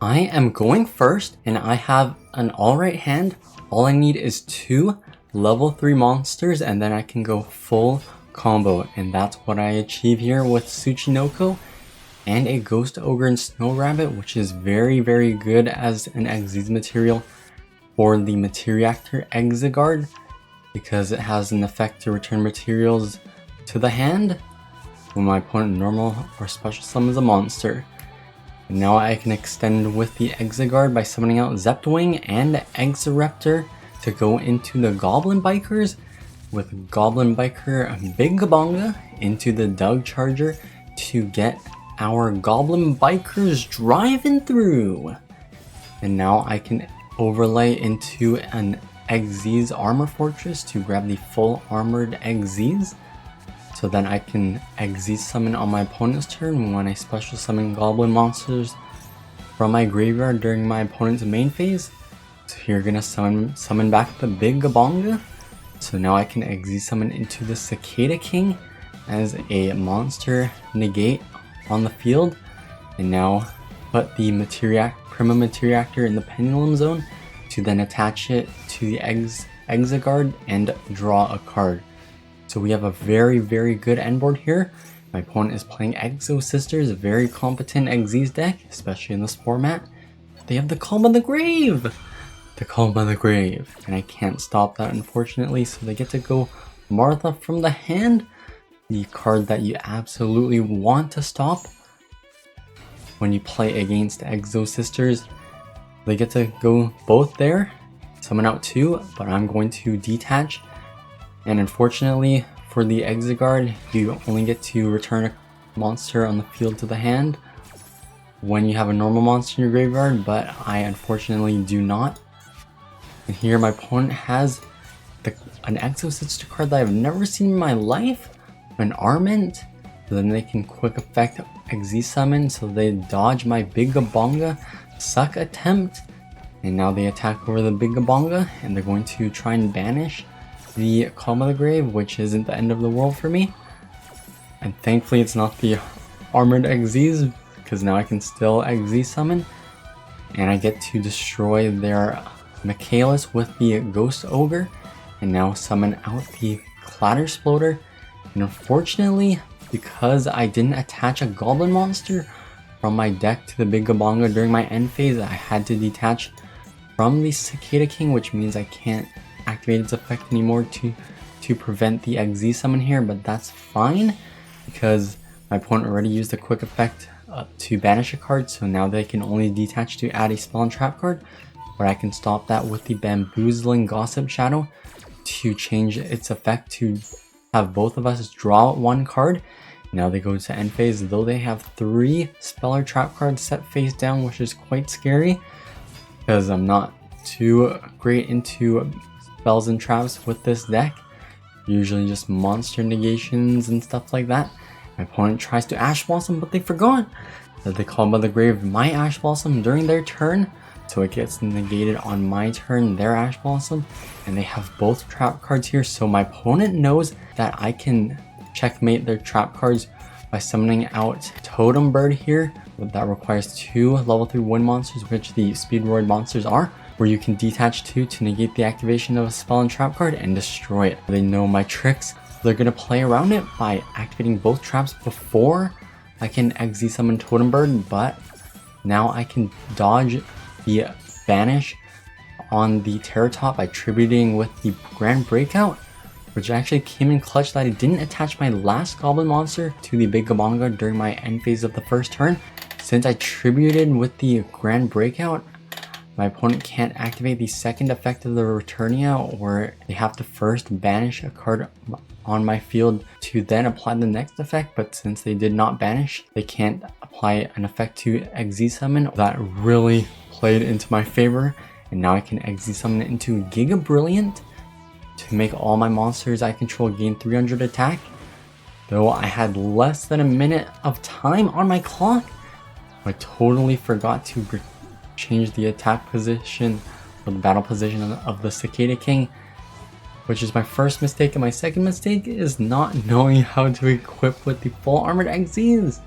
I am going first, and I have an alright hand. All I need is 2 level 3 monsters, and then I can go full combo. And that's what I achieve here with Tsuchinoko and a Ghost Ogre and Snow Rabbit, which is very good as an Xyz material for the MATERIACTOR Exiguard, because it has an effect to return materials to the hand when my opponent normal or special summons a monster. And now I can extend with the Exiguard by summoning out Zeptwing and Exiraptor to go into the Goblin Bikers with Goblin Biker Big Gabonga into the Doug Charger to get our Goblin Bikers driving through. And now I can overlay into an Xyz Armor Fortress to grab the full armored Xyz. So then I can Xyz summon on my opponent's turn when I special summon goblin monsters from my graveyard during my opponent's main phase. So you're gonna summon back the Big Gabonga. So now I can Xyz summon into the Cicada King as a monster negate on the field. And now put the Prima Materiactor in the Pendulum Zone to then attach it to the Exiguard and draw a card. So we have a very good end board here. My opponent is playing Exo Sisters, a very competent Xyz deck, especially in this format. They have the Calm of the Grave! The Calm of the Grave. And I can't stop that, unfortunately, so they get to go Martha from the hand, the card that you absolutely want to stop when you play against Exo Sisters. They get to go both there, summon out 2, but I'm going to detach. And unfortunately for the Exiguard, you only get to return a monster on the field to the hand when you have a normal monster in your graveyard, but I unfortunately do not. And here my opponent has an Exo Sister card that I've never seen in my life, an Armament. So then they can quick effect Xyz summon, so they dodge my Big Gabonga suck attempt. And now they attack over the Big Gabonga, and they're going to try and banish the Calm of the Grave, which isn't the end of the world for me. And thankfully it's not the armored Xyz, because now I can still Xyz summon. And I get to destroy their Michaelis with the Ghost Ogre, and now summon out the Clattersploder. And unfortunately, because I didn't attach a Goblin monster from my deck to the Big Gabonga during my end phase, I had to detach from the Cicada King, which means I can't activate its effect anymore to prevent the Xyz summon here, but that's fine because my opponent already used a quick effect to banish a card, so now they can only detach to add a spell and trap card, but I can stop that with the Bamboozling Gossip Shadow to change its effect to have both of us draw 1 card. Now they go to end phase, though they have 3 spell or trap cards set face down, which is quite scary because I'm not too great into spells and traps with this deck. Usually just monster negations and stuff like that. My opponent tries to Ash Blossom, but they forgot that they call by the grave my Ash Blossom during their turn, so it gets negated on my turn, their Ash Blossom, and they have both trap cards here, so my opponent knows that I can checkmate their trap cards by summoning out Totem Bird here. That requires 2 level 3 wind monsters, which the Speedroid monsters are, where you can detach 2 to negate the activation of a spell and trap card and destroy it. They know my tricks. They're going to play around it by activating both traps before I can Xyz summon Totem Bird, but now I can dodge the banish on the Terratop by tributing with the Grand Breakout, which actually came in clutch that I didn't attach my last Goblin monster to the Big Gabonga during my end phase of the first turn. Since I tributed with the Grand Breakout, my opponent can't activate the second effect of the Returnia, or they have to first banish a card on my field to then apply the next effect, but since they did not banish, they can't apply an effect to Xyz summon. That really played into my favor, and now I can Xyz summon it into Giga Brilliant to make all my monsters I control gain 300 attack. Though I had less than a minute of time on my clock, I totally forgot to change the attack position or the battle position of the Cicada King, which is my first mistake, and my second mistake is not knowing how to equip with the full armored Xyz.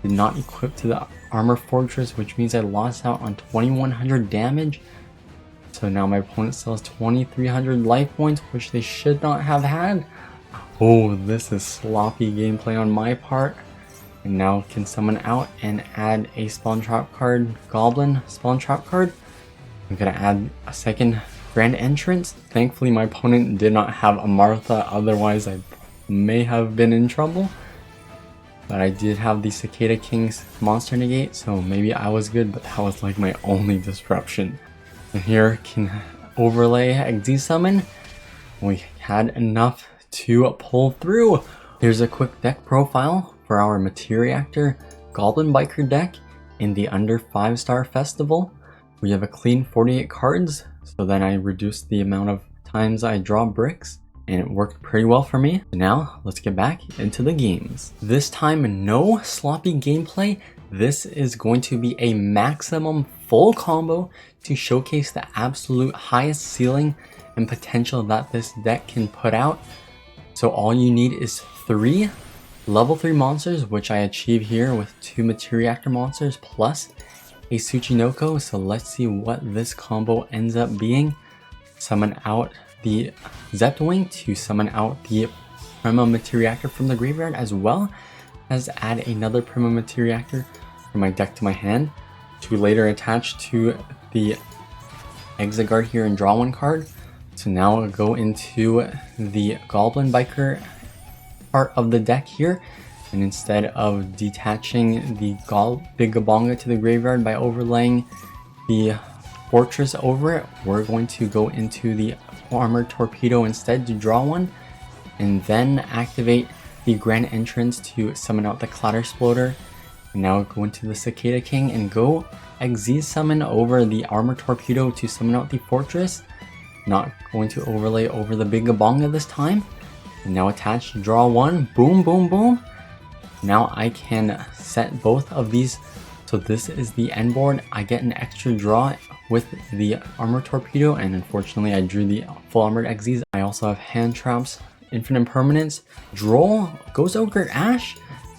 did not equip to the armor fortress, which means I lost out on 2100 damage. So now my opponent still has 2300 life points, which they should not have had. Oh, this is sloppy gameplay on my part. And now can summon out and add a spawn trap card, Goblin spawn trap card. I'm gonna add a second grand entrance. Thankfully my opponent did not have a Martha, otherwise I may have been in trouble. But I did have the Cicada King's monster negate, so maybe I was good, but that was like my only disruption. And here can overlay XD summon. We had enough to pull through. Here's a quick deck profile for our MATERIACTOR Goblin Biker deck in the Under 5-Star Festival. We have a clean 48 cards, so then I reduced the amount of times I draw bricks, and it worked pretty well for me. Now, let's get back into the games. This time, no sloppy gameplay. This is going to be a maximum full combo to showcase the absolute highest ceiling and potential that this deck can put out. So all you need is 3 level 3 monsters, which I achieve here with 2 MATERIACTOR monsters plus a Tsuchinoko. So let's see what this combo ends up being. Summon out the Zeptwing to summon out the Prima MATERIACTOR from the graveyard, as well as add another Prima MATERIACTOR from my deck to my hand to later attach to the Exiguard here and draw 1 card. So now I'll go into the Goblin Biker part of the deck here, and instead of detaching the Big Gabonga to the graveyard by overlaying the fortress over it, we're going to go into the Armored Torpedo instead to draw 1, and then activate the Grand Entrance to summon out the Clatter Exploder. And now go into the Cicada King and go XZ summon over the Armored Torpedo to summon out the fortress. Not going to overlay over the Big Gabonga this time. And now attach, draw 1, boom, boom, boom. Now I can set both of these. So this is the end board. I get an extra draw with the Armor Torpedo, and unfortunately I drew the full armored XZs. I also have hand traps, infinite permanence, draw, Ghost Ogre Ash.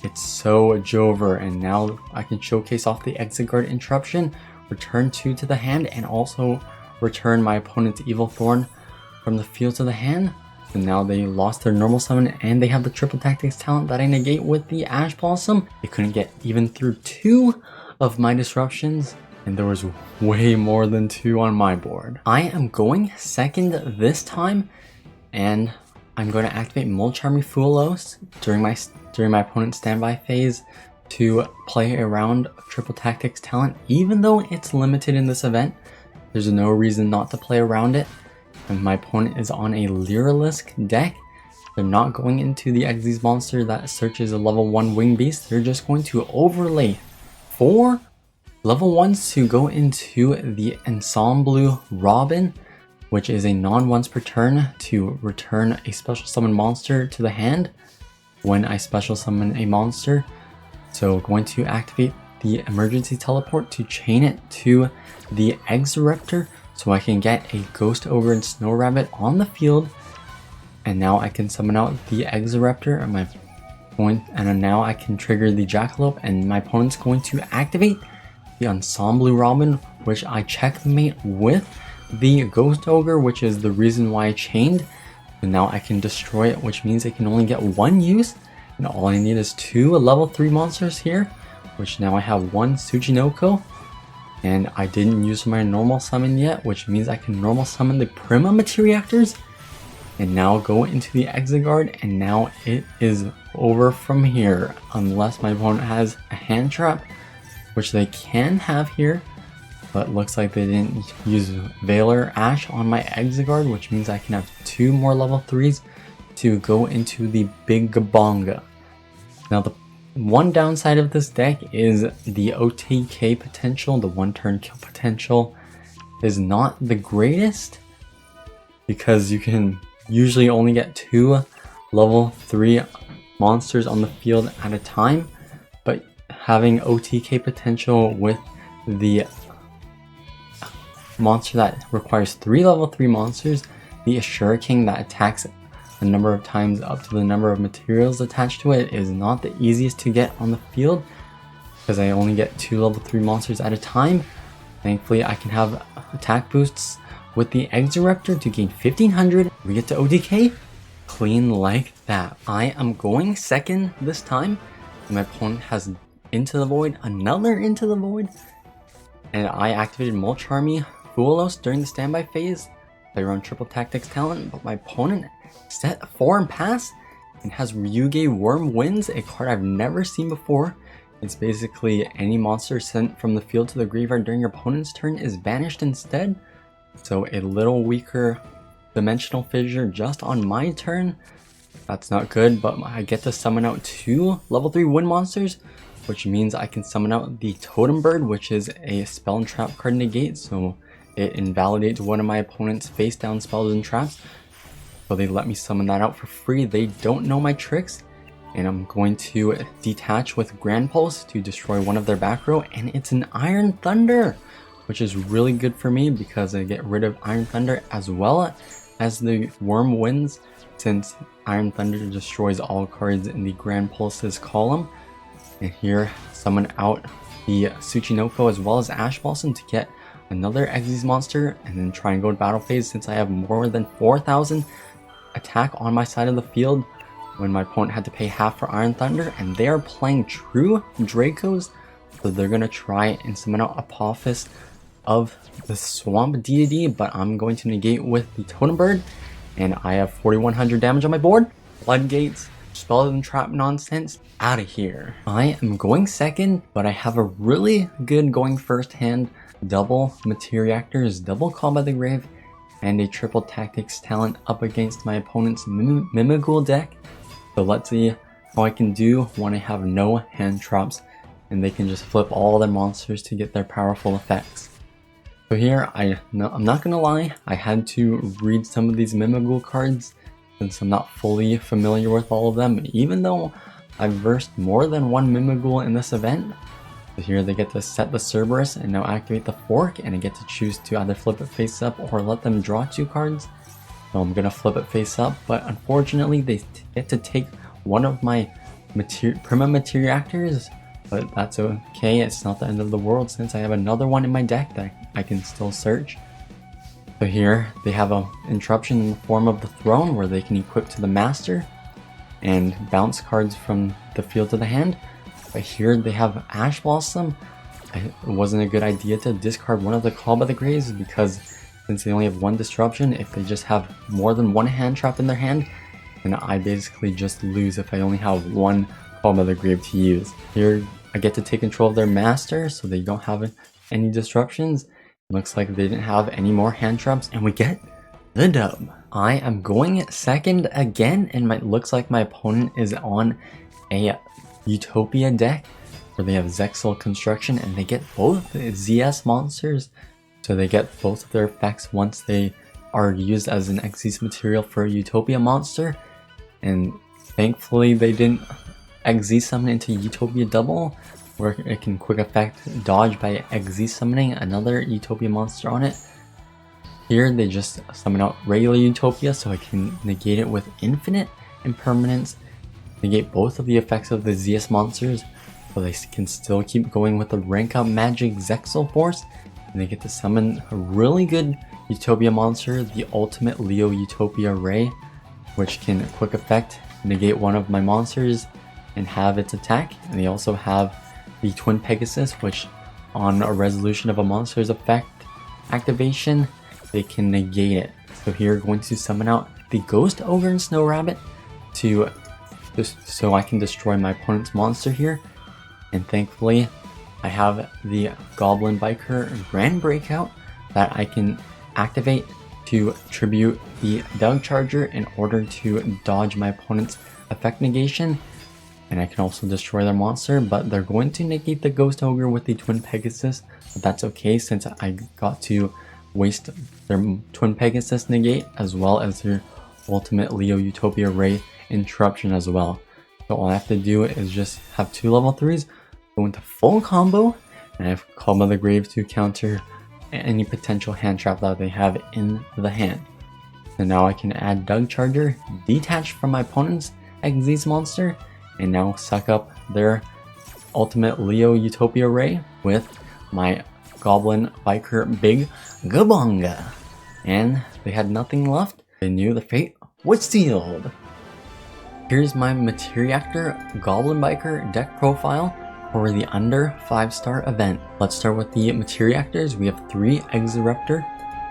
It's so Jover, and now I can showcase off the Exiguard interruption, return 2 to the hand, and also return my opponent's Evil Thorn from the field to the hand. So now they lost their normal summon, and they have the triple tactics talent that I negate with the Ash Blossom. They couldn't get even through 2 of my disruptions, and there was way more than 2 on my board. I am going second this time, and I'm going to activate Molcharmi Fuelos during my opponent's standby phase to play around triple tactics talent. Even though it's limited in this event, there's no reason not to play around it. And my opponent is on a Lyralisk deck. They're not going into the Xyz monster that searches a level 1 wing beast. They're just going to overlay 4 level 1s to go into the Ensemble Robin, which is a non-once per turn to return a special summon monster to the hand when I special summon a monster. So going to activate the emergency teleport to chain it to the Exoraptor so I can get a Ghost Ogre and Snow Rabbit on the field. And now I can summon out the Exoraptor at my point, and now I can trigger the Jackalope, and my opponent's going to activate the Ensemble Robin, which I checkmate with the Ghost Ogre, which is the reason why I chained. And now I can destroy it, which means it can only get 1 use, and all I need is 2 level 3 monsters here, which now I have 1 Tsuchinoko, and I didn't use my normal summon yet, which means I can normal summon the Prima MATERIACTORs, and now go into the Exiguard, and now it is over from here, unless my opponent has a hand trap, which they can have here. But looks like they didn't use Valor Ash on my Exiguard, which means I can have 2 more level 3s to go into the Big Gabonga. Now the one downside of this deck is the OTK potential, the 1-turn kill potential is not the greatest, because you can usually only get 2 level 3 monsters on the field at a time, but having OTK potential with the monster that requires 3 level 3 monsters, the Ashura King that attacks a number of times up to the number of materials attached to it, is not the easiest to get on the field. because I only get 2 level 3 monsters at a time. Thankfully, I can have attack boosts with the Exoraptor to gain 1500. We get to OTK. Clean like that. I am going second this time. My opponent has Into the Void, another Into the Void. And I activated Mulch Army Fuelos during the standby phase. I run triple tactics talent, but my opponent set 4 and pass and has Yugioh Worm Winds, a card I've never seen before. It's basically any monster sent from the field to the graveyard during your opponent's turn is banished instead. So a little weaker Dimensional Fissure just on my turn. That's not good, but I get to summon out 2 level 3 wind monsters, which means I can summon out the Totem Bird, which is a spell and trap card negate, so it invalidates one of my opponent's face down spells and traps. So they let me summon that out for free. They don't know my tricks, and I'm going to detach with Grand Pulse to destroy one of their back row, and it's an Iron Thunder, which is really good for me because I get rid of Iron Thunder as well as the Worm Winds, since Iron Thunder destroys all cards in the Grand Pulse's column. And here, summon out the Tsuchinoko as well as Ash Blossom to get another Xyz monster, and then try and go to battle phase since I have more than 4,000 attack on my side of the field when my opponent had to pay half for Iron Thunder, and they are playing true Dracos, so they're going to try and summon out Apophis of the Swamp Deity, but I'm going to negate with the Totem Bird, and I have 4,100 damage on my board. Floodgates, spell and trap nonsense, out of here. I am going second, but I have a really good going first hand. Double Materiactors, double Call by the Grave, and a triple tactics talent up against my opponent's Mimighoul deck. So let's see how I can do when I have no hand traps and they can just flip all their monsters to get their powerful effects. So here, I'm not gonna lie, I had to read some of these Mimighoul cards since I'm not fully familiar with all of them, even though I've versed more than one Mimighoul in this event. So here they get to set the Cerberus and now activate the Fork, and I get to choose to either flip it face up or let them draw 2 cards. So I'm gonna flip it face up, but unfortunately they get to take one of my Prima Materiactors, but that's okay, it's not the end of the world since I have another one in my deck that I can still search. So here they have an interruption in the form of the Throne where they can equip to the Master and bounce cards from the field to the hand. But here they have Ash Blossom. It wasn't a good idea to discard one of the Call by the Graves because since they only have 1 disruption, if they just have more than 1 hand trap in their hand, then I basically just lose if I only have 1 Call by the Grave to use. Here I get to take control of their Master so they don't have any disruptions. It looks like they didn't have any more hand traps, and we get the dub. I am going second again, and it looks like my opponent is on a Utopia deck where they have Zexal Construction, and they get both ZS monsters, so they get both of their effects once they are used as an Xyz material for a Utopia monster. And thankfully they didn't Xyz summon into Utopia Double, where it can quick effect dodge by Xyz summoning another Utopia monster on it. Here they just summon out regular Utopia so I can negate it with Infinite Impermanence, negate both of the effects of the ZS monsters, so they can still keep going with the rank up magic Zexal Force, and they get to summon a really good Utopia monster, the Ultimate Leo Utopia Ray, which can quick effect negate one of my monsters and have its attack. And they also have the Twin Pegasus, which on a resolution of a monster's effect activation, they can negate it. So here going to summon out the Ghost Ogre and Snow Rabbit to so I can destroy my opponent's monster here. And thankfully I have the Goblin Biker Grand Breakout that I can activate to tribute the Doug Charger in order to dodge my opponent's effect negation. And I can also destroy their monster, but they're going to negate the Ghost Ogre with the Twin Pegasus, but that's okay since I got to waste their Twin Pegasus negate as well as their Ultimate Leo Utopia Ray interruption as well. So all I have to do is just have 2 level 3s, go into full combo, and I have Call by the Grave to counter any potential hand trap that they have in the hand. And now I can add Doug Charger, detach from my opponent's Xyz monster, and now suck up their Ultimate Leo Utopia Ray with my Goblin Biker Big Gabonga. And they had nothing left. They knew the fate was sealed. Here's my MATERIACTOR Goblin Biker deck profile for the under 5-star event. Let's start with the MATERIACTORs. We have 3 Exoraptor,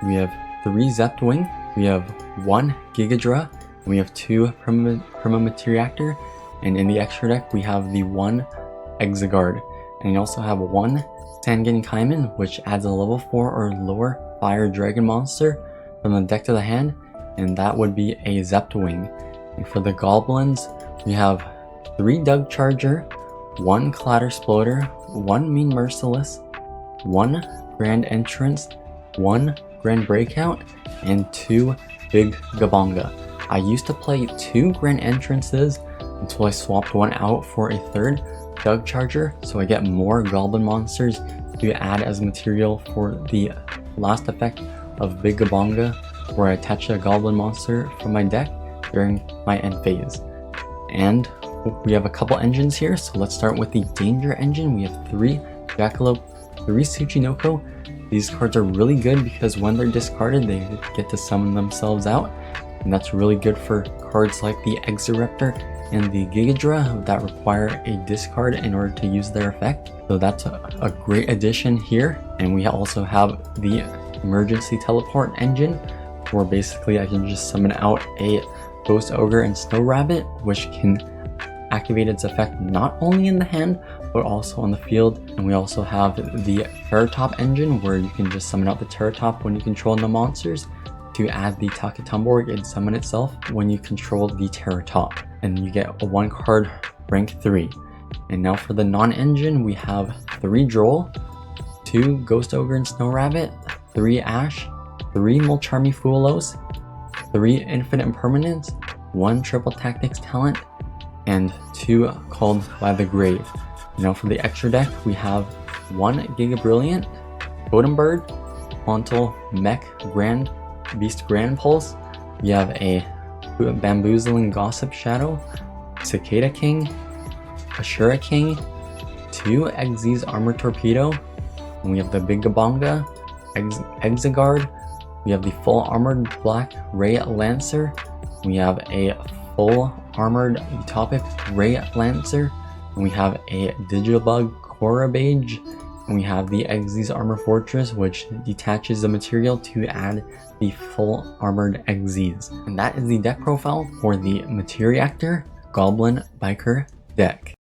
we have 3 Zeptwing, we have 1 Gigadra, and we have 2 Perma MATERIACTOR, and in the extra deck we have the 1 Exiguard. And you also have 1 Sangan Kaiman, which adds a level 4 or lower fire dragon monster from the deck to the hand, and that would be a Zeptwing. And for the goblins, we have 3 Dug Charger, 1 Clatter Sploder, 1 Mean Merciless, 1 Grand Entrance, 1 Grand Breakout, and 2 Big Gabonga. I used to play 2 Grand Entrances until I swapped one out for a 3rd Dug Charger, so I get more goblin monsters to add as material for the last effect of Big Gabonga, where I attach a goblin monster from my deck during my end phase. And we have a couple engines here, so let's start with the Danger engine. We have 3 Jackalope, 3 Tsuchinoko. These cards are really good because when they're discarded, they get to summon themselves out, and that's really good for cards like the Exoraptor and the Gigadra that require a discard in order to use their effect. So that's a great addition here. And we also have the Emergency Teleport engine, where basically I can just summon out a Ghost Ogre and Snow Rabbit, which can activate its effect not only in the hand but also on the field. And we also have the Terratop engine, where you can just summon out the Terratop when you control no monsters to add the Taketomborg and summon itself when you control the Terratop, and you get a 1 card rank 3. And now for the non-engine, we have 3 Droll, 2 Ghost Ogre and Snow Rabbit, 3 Ash, 3 Molcharmy Fuelos, 3 Infinite Impermanence, 1 Triple Tactics Talent, and 2 Called by the Grave. Now for the extra deck, we have 1 Giga Brilliant, Totem Bird, Hauntal Mech Grand Beast Grand Pulse. We have a Bamboozling Gossip Shadow, Cicada King, Ashura King, 2 Exy's Armor Torpedo, and we have the Big Gabonga, Exiguard. We have the full armored black Ray Lancer. We have a full armored Utopic Ray Lancer. And we have a Digibug Korabage. And we have the Exy's Armor Fortress, which detaches the material to add the full armored Exys. And that is the deck profile for the MATERIACTOR Goblin Biker deck.